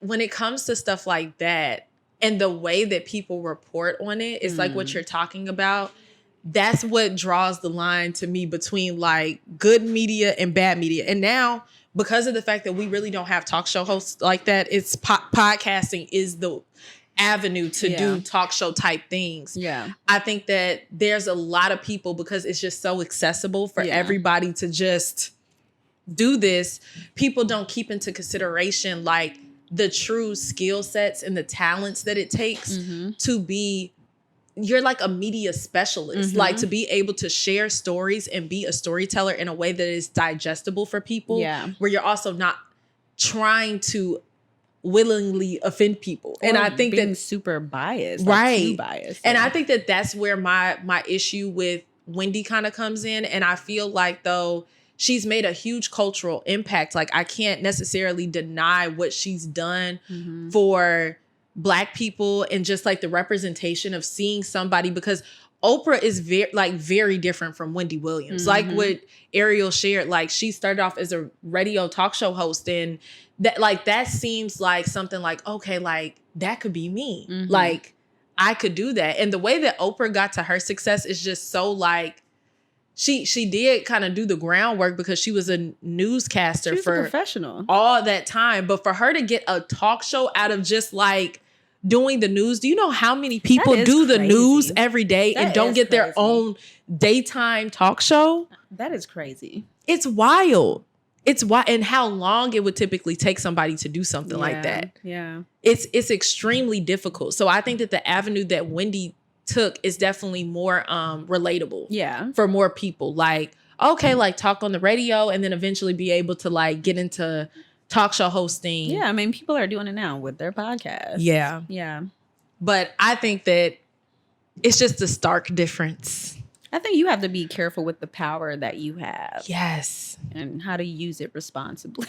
when it comes to stuff like that and the way that people report on it, it's like what you're talking about. That's what draws the line to me between like good media and bad media. And now, because of the fact that we really don't have talk show hosts like that, it's podcasting is the avenue to do talk show type things. Yeah. I think that there's a lot of people, because it's just so accessible for everybody to just do this. People don't keep into consideration like the true skill sets and the talents that it takes to be, you're like a media specialist, like to be able to share stories and be a storyteller in a way that is digestible for people, where you're also not trying to willingly offend people. Or and I think being that super biased, like too biased. And I think that that's where my issue with Wendy kind of comes in. And I feel like though she's made a huge cultural impact, like I can't necessarily deny what she's done for Black people and just like the representation of seeing somebody, because Oprah is very different from Wendy Williams. Like what Ariel shared, like she started off as a radio talk show host, and that seems like something like, okay, like that could be me. Like I could do that. And the way that Oprah got to her success is just so like, she did kind of do the groundwork because she was a newscaster for a professional all that time. But for her to get a talk show out of just like doing the news, do you know how many people do the news every day and don't get their own daytime talk show? That is crazy. It's wild. It's wild. And how long it would typically take somebody to do something like that. Yeah. It's extremely difficult. So I think that the avenue that Wendy took is definitely more relatable. Yeah. For more people. Like, okay, like talk on the radio and then eventually be able to like get into talk show hosting. Yeah, I mean, people are doing it now with their podcasts. Yeah. Yeah. But I think that it's just a stark difference. I think you have to be careful with the power that you have. Yes. And how to use it responsibly.